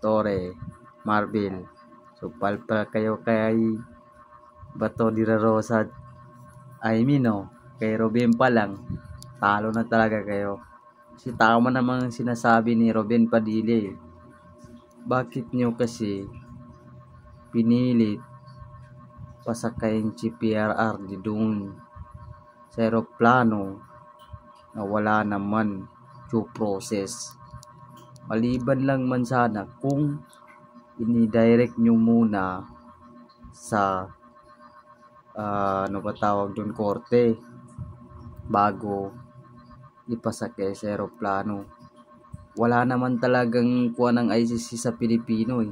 Torre, Marvel. So, palpal kayo kay Bato de la Rosa. Kay Robin pa lang. Talo na talaga kayo. Kasi tama naman ang sinasabi ni Robin Padilla eh. Bakit nyo kasi pinilit pasakayin si PRR di doon sa aeroplano na wala naman due process? Maliban lang man sana kung ini-direct nyo muna sa korte bago ipasakay sa aeroplano. Wala naman talagang kuha ng ICC sa Pilipino eh.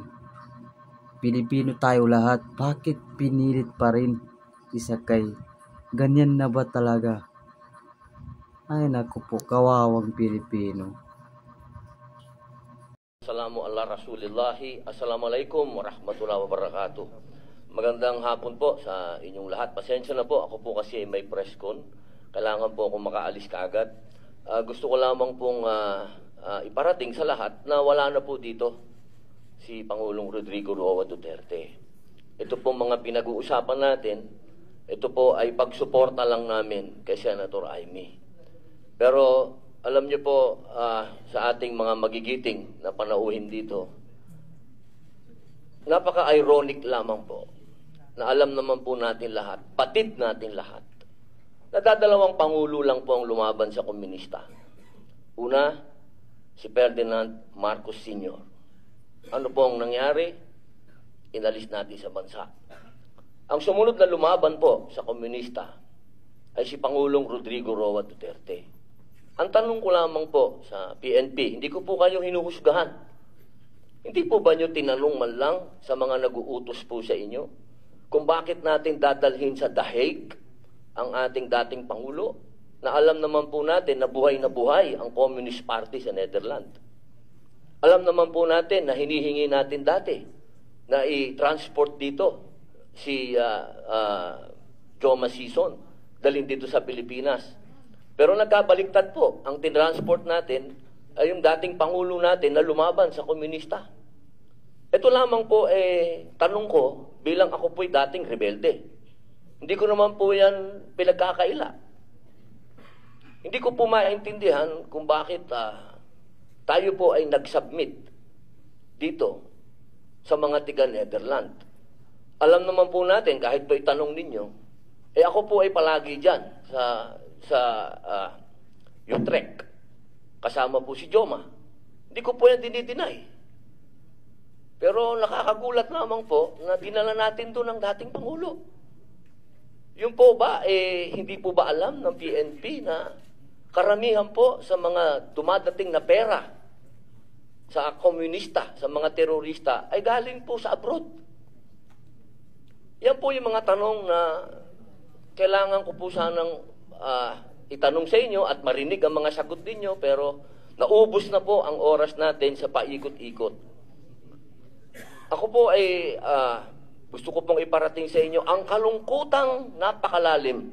Pilipino tayo lahat. Bakit pinilit pa rin isakay? Ganyan na ba talaga? Ay naku po, kawawang Pilipino. Assalamualaikum warahmatullahi wabarakatuh. Magandang hapon po sa inyong lahat. Pasensya na po, ako po kasi may press con. Kailangan po akong makaalis kaagad. Gusto ko lamang pong iparating sa lahat na wala na po dito si Pangulong Rodrigo Roa Duterte. Ito po mga pinag-uusapan natin, ito po ay pagsuporta lang namin kay Senator Amy. Pero alam niyo po, sa ating mga magigiting na panauhin dito, napaka-ironic lamang po na alam naman po natin lahat, patid natin lahat, na dadalawang pangulo lang po ang lumaban sa komunista. Una, si Ferdinand Marcos Sr. Ano po ang nangyari? Inalis natin sa bansa. Ang sumunod na lumaban po sa komunista ay si Pangulong Rodrigo Roa Duterte. Ang tanong ko lamang po sa PNP, hindi ko po kayo hinuhusgahan. Hindi po ba nyo tinanong man lang sa mga nag-uutos po sa inyo kung bakit natin dadalhin sa The Hague ang ating dating Pangulo na alam naman po natin na buhay ang Communist Party sa Netherlands. Alam naman po natin na hinihingi natin dati na i-transport dito si Joma Sison, dalhin dito sa Pilipinas. Pero nagkabaliktad po, ang tinransport natin ay yung dating Pangulo natin na lumaban sa komunista. Ito lamang po, tanong ko, bilang ako po'y dating rebelde. Hindi ko naman po yan pinagkakaila. Hindi ko po maintindihan kung bakit tayo po ay nag-submit dito sa mga tiga-Netherlands. Alam naman po natin, kahit po itanong ninyo, ako po ay palagi dyan sa Utrecht. Kasama po si Joma. Hindi ko po yan dinideny. Pero nakakagulat lamang po na dinala natin doon ang dating Pangulo. Yung po ba, hindi po ba alam ng PNP na karamihan po sa mga dumadating na pera sa komunista, sa mga terorista, ay galing po sa abroad. Yan po yung mga tanong na kailangan ko po sanang itanong sa inyo at marinig ang mga sagot ninyo, pero naubos na po ang oras natin sa paikot-ikot. Ako po ay gusto ko pong iparating sa inyo ang kalungkutang napakalalim.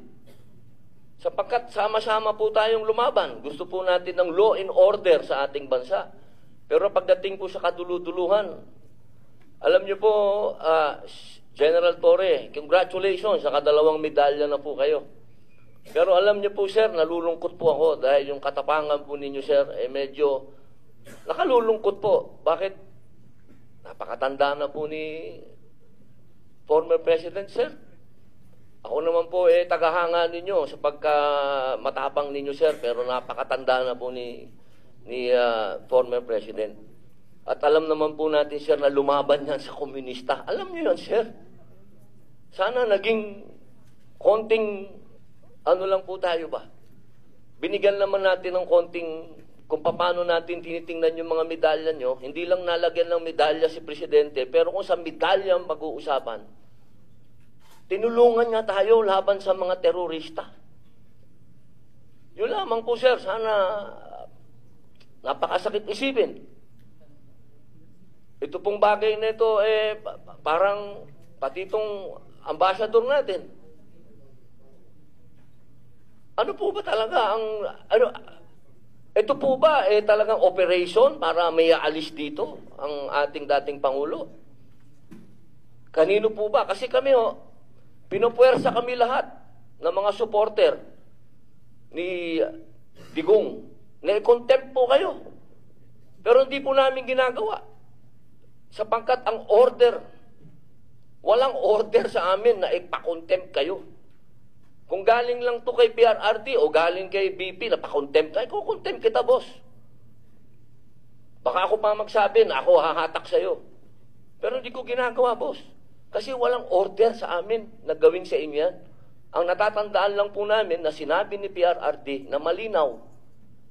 Sapagkat sama-sama po tayong lumaban. Gusto po natin ng law and order sa ating bansa. Pero pagdating po sa kaduluduluhan, alam niyo po, General Torre, congratulations sa kadalawang medalya na po kayo. Pero alam niyo po, sir, nalulungkot po ako dahil yung katapangan po ninyo, sir, medyo nakalulungkot po. Bakit? Napakatanda na po ni former President, sir. Ako naman po, tagahanga ninyo sa pagkamatapang ninyo, sir, pero napakatanda na po ni former President. At alam naman po natin, sir, na lumaban yan sa komunista. Alam niyo yan, sir. Sana naging konting lang po tayo ba? Binigyan naman natin ng konting kung paano natin tinitingnan yung mga medalya nyo. Hindi lang nalagyan ng medalya si Presidente, pero kung sa medalya ang pag-uusapan, tinulungan nga tayo laban sa mga terorista. Yun lamang po, sir. Sana napakasakit isipin. Ito pong bagay na ito, parang pati itong ambassador natin. Ano po ba talaga ang Ito po ba talagang operation para may aalis dito ang ating dating Pangulo? Kanino po ba? Kasi kami pinupuwersa kami lahat ng mga supporter ni Digong. Na-contempt po kayo. Pero hindi po namin ginagawa. Sapagkat ang order, walang order sa amin na ipakontempt kayo. Kung galing lang to kay PRRD o galing kay BP na pakontempt tayo, kukontempt kita, boss. Baka ako pa magsabi na ako hahatak sa'yo. Pero hindi ko ginagawa, boss. Kasi walang order sa amin na gawin sa inyo yan. Ang natatandaan lang po namin na sinabi ni PRRD na malinaw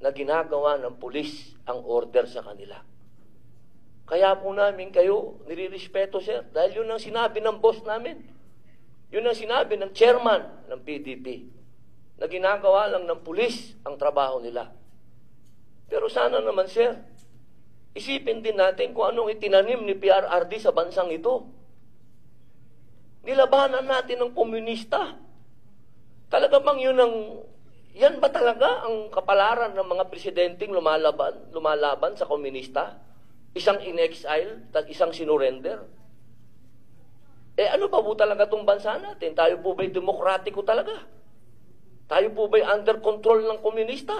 na ginagawa ng pulis ang order sa kanila. Kaya po namin kayo nirirespeto, sir. Dahil yun ang sinabi ng boss namin. Yun ang sinabi ng chairman ng PDP. Na ginagawa lang ng pulis ang trabaho nila. Pero sana naman, sir, isipin din natin kung anong itinanim ni PRRD sa bansang ito. Nilabanan natin ng komunista. Talaga bang yan ba talaga ang kapalaran ng mga presidenteng lumalaban sa komunista? Isang in-exile, isang sinurrender? Ano pa po talaga itong bansa natin? Tayo po ba'y demokratiko talaga? Tayo po ba'y under control ng komunista?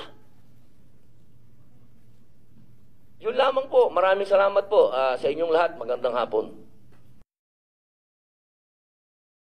Yun lamang po. Maraming salamat po sa inyong lahat. Magandang hapon.